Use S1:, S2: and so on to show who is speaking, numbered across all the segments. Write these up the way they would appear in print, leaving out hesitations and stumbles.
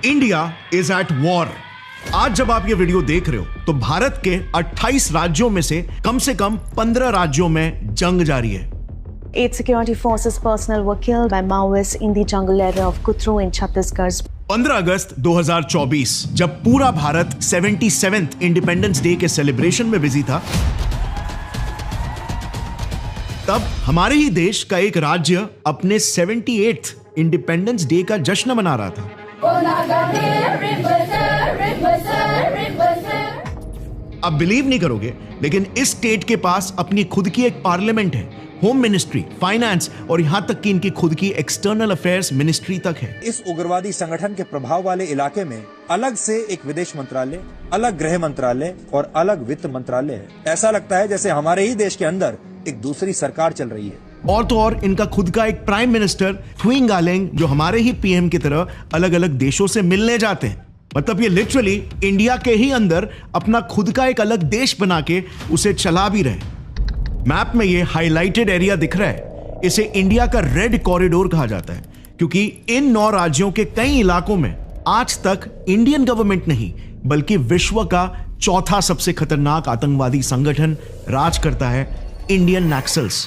S1: India is at war. आज जब आप ये वीडियो देख रहे हो तो भारत के 28 राज्यों में से कम 15 राज्यों में जंग जारी है।
S2: 8 security forces personnel were killed by Maoists in the jungle area of Kutru in Chhattisgarh.
S1: 15 अगस्त 2024 जब पूरा भारत 77th इंडिपेंडेंस डे के सेलिब्रेशन में बिजी था, तब हमारे ही देश का एक राज्य अपने 78th इंडिपेंडेंस डे का जश्न मना रहा था। आप बिलीव नहीं करोगे, लेकिन इस स्टेट के पास अपनी खुद की एक पार्लियामेंट है, होम मिनिस्ट्री, फाइनेंस और यहां तक कि इनकी खुद की एक्सटर्नल अफेयर्स मिनिस्ट्री तक है।
S3: इस उग्रवादी संगठन के प्रभाव वाले इलाके में अलग से एक विदेश मंत्रालय, अलग गृह मंत्रालय और अलग वित्त मंत्रालय है। ऐसा लगता है जैसे हमारे ही देश के अंदर एक दूसरी सरकार चल रही है।
S1: और तो और इनका खुद का एक प्राइम मिनिस्टर थुइंग गालेंग, जो हमारे ही पीएम की तरह अलग अलग देशों से मिलने जाते हैं। मतलब ये लिटरली इंडिया के ही अंदर अपना खुद का एक अलग देश बना के उसे चला भी रहे। मैप में ये हाईलाइटेड एरिया दिख रहा है, इसे इंडिया का रेड कॉरिडोर कहा जाता है, क्योंकि इन 9 राज्यों के कई इलाकों में आज तक इंडियन गवर्नमेंट नहीं बल्कि विश्व का चौथा सबसे खतरनाक आतंकवादी संगठन राज करता है, इंडियन नक्सल्स।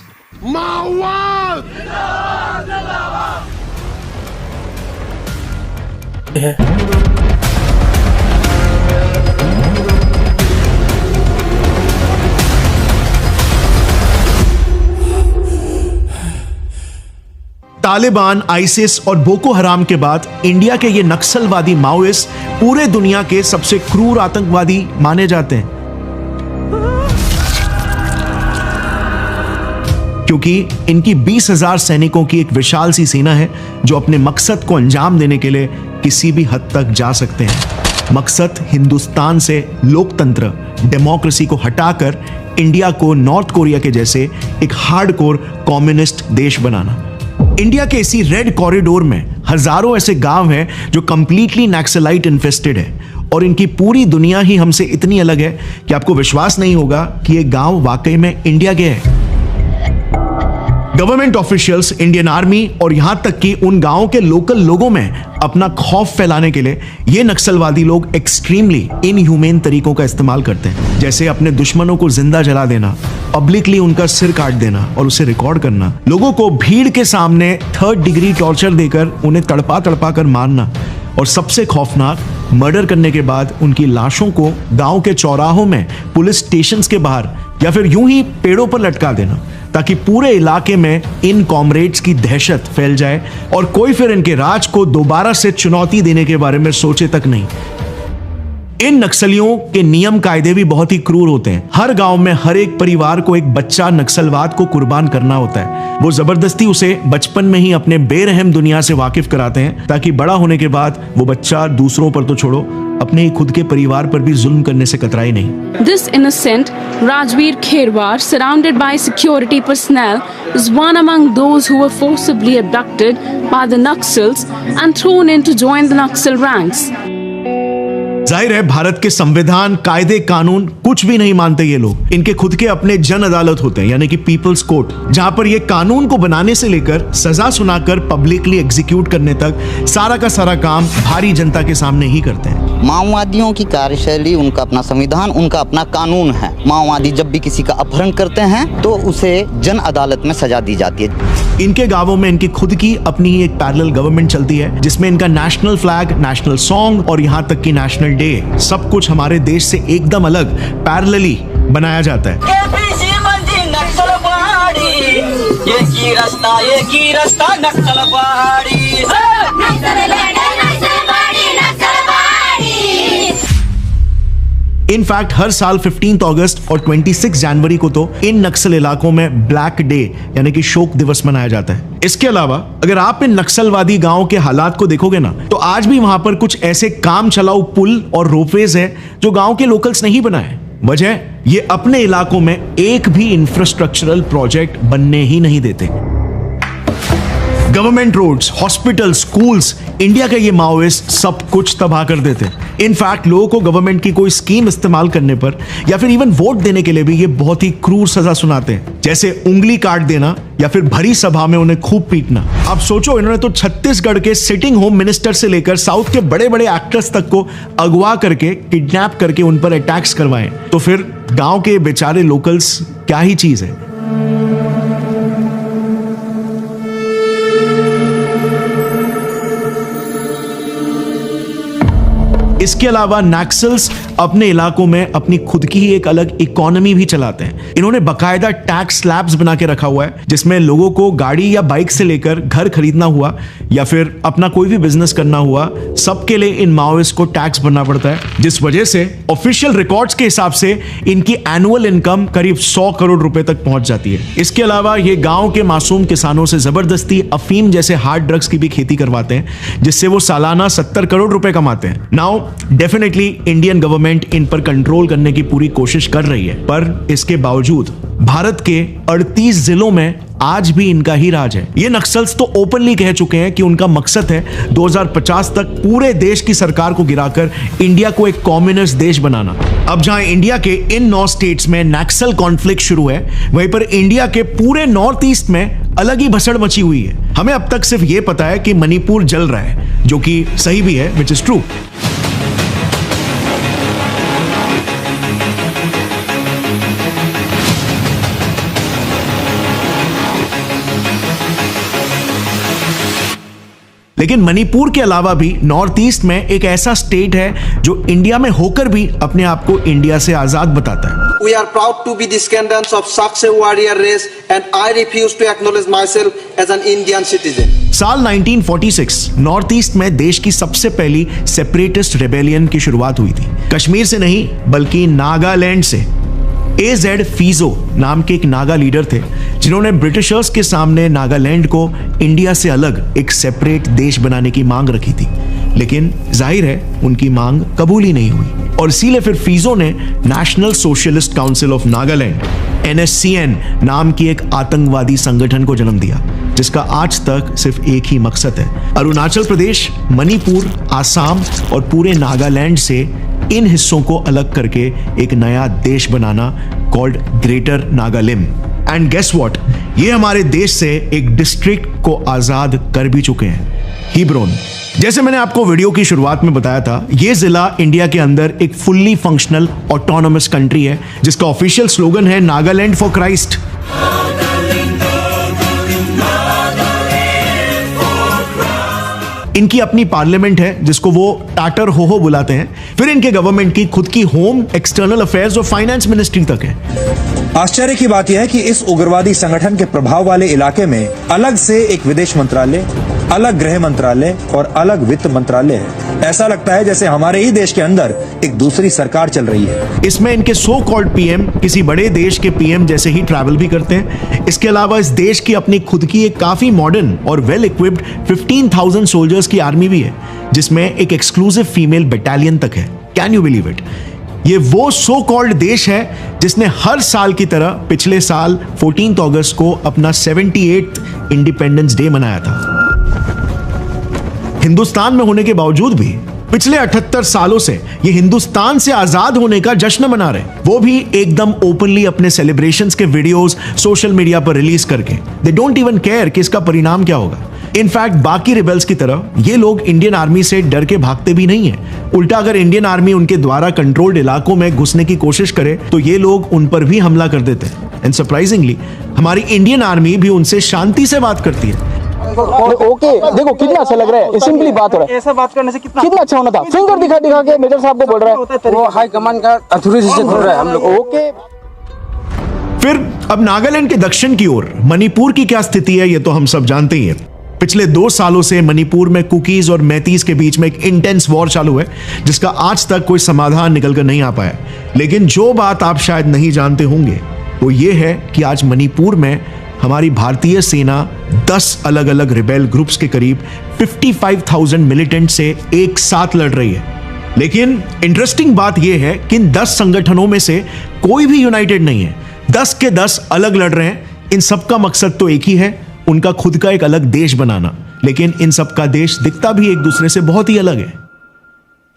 S1: तालिबान, आईसिस और बोको हराम के बाद इंडिया के ये नक्सलवादी माओइस्ट पूरे दुनिया के सबसे क्रूर आतंकवादी माने जाते हैं, क्योंकि इनकी 20,000 सैनिकों की एक विशाल सी सेना है जो अपने मकसद को अंजाम देने के लिए किसी भी हद तक जा सकते हैं। मकसद हिंदुस्तान से लोकतंत्र, डेमोक्रेसी को हटाकर इंडिया को नॉर्थ कोरिया के जैसे एक हार्डकोर कम्युनिस्ट देश बनाना। इंडिया के इसी रेड कॉरिडोर में हजारों ऐसे गांव हैं जो कंप्लीटली नक्सलाइट इन्फेस्टेड है, और इनकी पूरी दुनिया ही हमसे इतनी अलग है कि आपको विश्वास नहीं होगा कि ये गांव वाकई में इंडिया के है। गवर्नमेंट ऑफिशियल्स, इंडियन आर्मी और यहां तक कि उन गांवों के लोकल लोगों में अपना खौफ फैलाने के लिए ये नक्सलवादी लोग एक्सट्रीमली इनह्यूमेन तरीकों का इस्तेमाल करते हैं, जैसे अपने दुश्मनों को जिंदा जला देना, पब्लिकली उनका सिर काट देना और उसे रिकॉर्ड करना, लोगों को भीड़ के सामने 3rd डिग्री टॉर्चर देकर उन्हें तड़पा तड़पा कर मारना, और सबसे खौफनाक, मर्डर करने के बाद उनकी लाशों को गांव के चौराहों में, पुलिस स्टेशंस के बाहर या फिर यूं ही पेड़ों पर लटका देना, ताकि पूरे इलाके में इन कॉमरेड्स की दहशत फैल जाए और कोई फिर इनके राज को दोबारा से चुनौती देने के बारे में सोचे तक नहीं। इन नक्सलियों के नियम कायदे भी बहुत ही क्रूर होते हैं। हर गांव में हर एक परिवार को एक बच्चा नक्सलवाद को कुर्बान करना होता है। वो जबरदस्ती उसे बचपन में ही अपने बेरहम दुनिया से वाकिफ कराते हैं, ताकि बड़ा होने के बाद वो बच्चा दूसरों पर तो छोड़ो, अपने ही खुद के परिवार पर भी जुल्म करने से कतराए नहीं।
S4: This innocent Rajveer Kherwar, surrounded by security personnel, is one among those who were forcibly abducted by the Naxals and thrown in to join the Naxal ranks.
S1: जाहिर है भारत के संविधान, कायदे, कानून कुछ भी नहीं मानते ये लोग। इनके खुद के अपने जन अदालत होते हैं, यानी कि पीपल्स कोर्ट, जहां पर ये कानून को बनाने से लेकर सजा सुनाकर पब्लिकली एग्जीक्यूट करने तक सारा का सारा काम भारी जनता के सामने ही करते हैं।
S5: माओवादियों की कार्यशैली, उनका अपना संविधान, उनका अपना कानून है। माओवादी जब भी किसी का अपहरण करते हैं तो उसे जन अदालत में सजा दी जाती है।
S1: इनके गांवों में इनकी खुद की अपनी एक पैरेलल गवर्नमेंट चलती है, जिसमें इनका नेशनल फ्लैग, नेशनल सॉन्ग और यहां तक कि नेशनल डे, सब कुछ हमारे देश से एकदम अलग पैरेलली बनाया जाता है। इनफैक्ट हर साल 15 अगस्त और 26 जनवरी को तो इन नक्सल इलाकों में ब्लैक डे यानी कि शोक दिवस मनाया जाता है। इसके अलावा अगर आप इन नक्सलवादी गांवों के हालात को देखोगे ना, तो आज भी वहां पर कुछ ऐसे काम चलाऊ पुल और रोपवेज है जो गांव के लोकल्स नहीं बनाए। वजह, ये अपने इलाकों में एक भी इंफ्रास्ट्रक्चरल प्रोजेक्ट बनने ही नहीं देते। Government roads, hospital, schools, India के ये माओइस्ट सब कुछ तबाह कर देते हैं। इनफैक्ट लोगों को गवर्नमेंट की कोई स्कीम इस्तेमाल करने पर या फिर इवन वोट देने के लिए भी ये बहुत ही क्रूर सजा सुनाते हैं, जैसे उंगली काट देना या फिर भरी सभा में उन्हें खूब पीटना। अब सोचो, इन्होंने तो छत्तीसगढ़ के सिटिंग होम मिनिस्टर से लेकर साउथ के बड़े बड़े एक्टर्स तक को अगवा करके, किडनैप करके उन पर अटैक्स करवाए, तो फिर गांव के बेचारे लोकल्स क्या ही चीज है। इसके अलावा नक्सल्स अपने इलाकों में अपनी खुद की ही एक अलग इकोनॉमी भी चलाते हैं। इन्होंने बकायदा टैक्स स्लैब्स बना के रखा हुआ है, जिसमें लोगों को गाड़ी या बाइक से लेकर घर खरीदना हुआ या फिर अपना कोई भी बिजनेस करना हुआ, सबके लिए इन माओइस्ट को टैक्स भरना पड़ता है, जिस वजह से ऑफिशियल रिकॉर्ड्स के हिसाब से इनकी एनुअल इनकम करीब 100 करोड़ रुपए तक पहुंच जाती है। इसके अलावा ये गांव के मासूम किसानों से जबरदस्ती अफीम जैसे हार्ड ड्रग्स की भी खेती करवाते हैं, जिससे वो सालाना 70 करोड़ रुपए कमाते हैं। Now definitely Indian government in पर कंट्रोल करने की पूरी कोशिश कर रही है, पर इसके बावजूद भारत के 38 जिलों में आज भी इनका ही राज है। ये नक्सल्स तो ओपनली कह चुके हैं कि उनका मकसद है 2050 तक पूरे देश की सरकार को गिराकर इंडिया को एक कम्युनिस्ट देश बनाना। अब जहां इंडिया के इन 9 स्टेट्स में नक्सल कॉन्फ्लिक्ट शुरू है, वहीं पर इंडिया के पूरे नॉर्थ ईस्ट में अलग ही भसड़ मची हुई है। हमें अब तक सिर्फ ये पता है कि मणिपुर जल रहा है, जो कि सही भी है, विच इज ट्रू। लेकिन मणिपुर के अलावा भी नॉर्थ ईस्ट में एक ऐसा स्टेट है जो इंडिया में होकर भी अपने आप को इंडिया से आजाद बताता है।
S6: We are proud to be descendants of such a warrior race and I refuse to acknowledge myself as an Indian citizen.
S1: साल 1946 नॉर्थ ईस्ट में देश की सबसे पहली सेपरेटिस्ट रेबेलियन की शुरुआत हुई थी। कश्मीर से नहीं बल्कि नागालैंड से। AZ फीजो नाम के एक नागा लीडर थे, जिन्होंने ब्रिटिशर्स के सामने नागालैंड को इंडिया से अलग एक सेपरेट देश बनाने की मांग रखी थी, लेकिन जाहिर है उनकी मांग कबूल ही नहीं हुई और इसीलिए फिर फीजो ने national socialist council of Nagaland NSCN नाम की एक आतंकवादी संगठन को जन्म दिया, जिसका आज तक सिर्फ एक ही मकसद है, अरुणाचल प्रदेश, मणिपुर, आसाम और पूरे नागालैंड से इन हिस्सों को अलग करके एक नया देश बनाना, called greater Nagalim. And guess what, ये हमारे देश से एक डिस्ट्रिक्ट को आजाद कर भी चुके हैं, हिब्रोन। जैसे मैंने आपको वीडियो की शुरुआत में बताया था, ये जिला इंडिया के अंदर एक फुल्ली फंक्शनल ऑटोनोमस कंट्री है, जिसका ऑफिशियल स्लोगन है नागालैंड फॉर क्राइस्ट। इनकी अपनी पार्लियामेंट है, जिसको वो टाटर होहो बुलाते हैं। फिर इनके गवर्नमेंट की खुद की होम, एक्सटर्नल अफेयर्स और फाइनेंस मिनिस्ट्री तक है।
S3: आश्चर्य की बात यह है कि इस उग्रवादी संगठन के प्रभाव वाले इलाके में अलग से एक विदेश मंत्रालय, अलग गृह मंत्रालय और अलग वित्त मंत्रालय है। ऐसा लगता है जैसे हमारे ही देश के अंदर एक दूसरी सरकार चल रही है।
S1: इसमें इनके सो कॉल्ड पीएम किसी बड़े देश के पीएम जैसे ही ट्रैवल भी करते हैं। इसके अलावा इस देश की अपनी खुद की एक काफी मॉडर्न और वेल इक्विप्ड 15,000 सोल्जर्स की आर्मी भी है, जिसमें एक एक्सक्लूसिव फीमेल बटालियन तक है। Can you believe it? ये वो सो कॉल्ड देश है जिसने हर साल की तरह पिछले साल 14 अगस्त को अपना 78th इंडिपेंडेंस डे मनाया था। हिंदुस्तान में होने के बावजूद भी पिछले 78 सालों से ये हिंदुस्तान से आजाद होने का जश्न मना रहे, वो भी एकदम ओपनली अपने सेलिब्रेशंस के वीडियोस सोशल मीडिया पर रिलीज करके। दे डोंट इवन केयर कि इसका परिणाम क्या होगा। इनफैक्ट बाकी रिबेल्स की तरह ये लोग इंडियन आर्मी से डर के भागते भी नहीं है। उल्टा अगर इंडियन आर्मी उनके द्वारा कंट्रोल्ड इलाकों में घुसने की कोशिश करे तो ये लोग उन पर भी हमला कर देते हैं। एंड सरप्राइजिंगली हमारी इंडियन आर्मी भी उनसे शांति से बात करती है।
S7: ओके, देखो कितना अच्छा लग रहा है, सिंपली बात हो रहा है।
S6: ऐसा बात करने से कितना
S7: अच्छा होना था। फिंगर दिखा के मेजर साहब को बोल रहा है,
S6: वो हाई कमान का अथॉरिटी से बोल रहा है हम लोग।
S7: ओके।
S1: फिर अब नागालैंड के दक्षिण की ओर मणिपुर की क्या स्थिति है, ये तो हम सब जानते ही हैं। पिछले 2 सालों से मणिपुर में कुकीज और मैतीज के बीच में एक इंटेंस वॉर चालू है, जिसका आज तक कोई समाधान निकलकर नहीं आ पाया। लेकिन जो बात आप शायद नहीं जानते होंगे वो ये है कि आज मणिपुर में हमारी भारतीय सेना 10 अलग अलग रिबेल ग्रुप्स के करीब 55,000 मिलिटेंट से एक साथ लड़ रही है। लेकिन इंटरेस्टिंग बात यह है कि इन 10 संगठनों में से कोई भी यूनाइटेड नहीं है। 10 के 10 अलग लड़ रहे हैं। इन सबका मकसद तो एक ही है, उनका खुद का एक अलग देश बनाना, लेकिन इन सब का देश दिखता भी एक दूसरे से बहुत ही अलग है।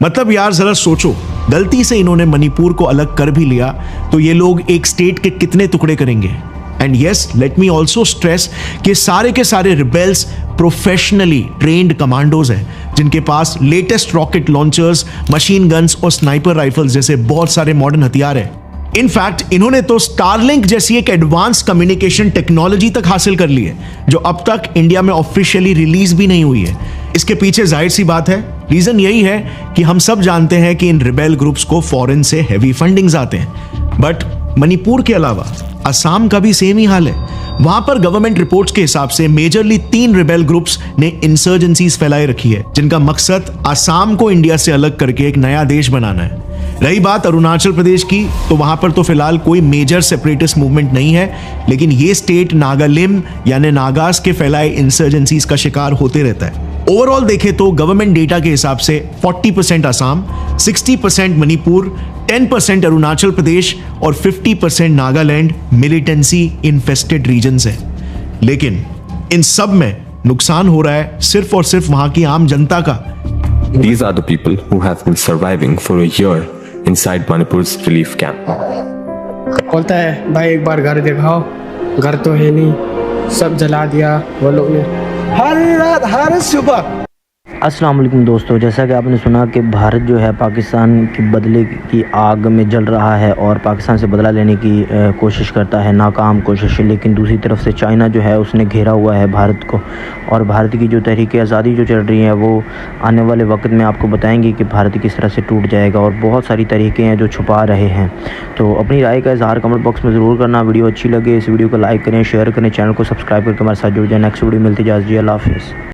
S1: मतलब यार जरा सोचो, गलती से इन्होंने मणिपुर को अलग कर भी लिया तो ये लोग एक स्टेट के कितने टुकड़े करेंगे। And yes, let me also stress कि सारे के सारे रिबेल्स प्रोफेशनली ट्रेन्ड कमांडोज हैं जिनके पास latest rocket launchers, machine guns और स्नाइपर राइफल्स जैसे बहुत सारे मॉडर्न हथियार हैं। इनफैक्ट इन्होंने तो स्टारलिंक जैसी एक एडवांस कम्युनिकेशन टेक्नोलॉजी तक हासिल कर ली है जो अब तक इंडिया में ऑफिशियली रिलीज भी नहीं हुई है। इसके पीछे जाहिर सी बात है, रीजन यही है कि हम सब जानते हैं कि इन रिबेल ग्रुप्स को फॉरेन से हैवी फंडिंग्स आते हैं। बट मणिपुर के अलावा असम का भी सेम ही हाल है। वहां पर गवर्नमेंट रिपोर्ट्स के हिसाब से मेजरली 3 रिबेल ग्रुप्स ने इंसर्जेंसीज फैलाई रखी है जिनका मकसद असम को इंडिया से अलग करके एक नया देश बनाना है। रही बात अरुणाचल प्रदेश की, तो वहां पर तो फिलहाल कोई मेजर सेपरेटिस्ट मूवमेंट नहीं है, लेकिन ये स्टेट नागालिम यानी नागास के फैलाए इंसर्जेंसीज का शिकार होते रहता है। ओवरऑल देखें तो गवर्नमेंट डेटा के हिसाब से 40% असम, 60% मणिपुर, 10% अरुणाचल प्रदेश और 50% नागालैंड मिलिटेंसी इन्फेस्टेड रीजन्स है। लेकिन इन सब में नुकसान हो रहा है सिर्फ और सिर्फ वहां की आम जनता का।
S8: These are the people who have been surviving for a year inside Manipur's relief camp.
S9: बोलता है भाई एक बार घर दिखाओ, घर तो है नहीं, सब जला दिया वो लोग ने हर रात हर सुबह।
S10: अस्सलाम वालेकुम दोस्तों, जैसा कि आपने सुना कि भारत जो है पाकिस्तान की बदले की आग में जल रहा है और पाकिस्तान से बदला लेने की कोशिश करता है, नाकाम कोशिश। लेकिन दूसरी तरफ से चाइना जो है उसने घेरा हुआ है भारत को, और भारत की जो तहरीक आज़ादी जो चल रही है वो आने वाले वक्त में आपको बताएंगे कि भारत किस तरह से टूट जाएगा, और बहुत सारी तरीके हैं जो छुपा रहे हैं। तो अपनी राय का इज़हार कमेंट बॉक्स में ज़रूर करना। वीडियो अच्छी लगे इस वीडियो को लाइक करें, शेयर करें, चैनल को सब्सक्राइब करके हमारे साथ जुड़ जाए। नेक्स्ट वीडियो मिलती है। जी अल्लाह हाफिज़।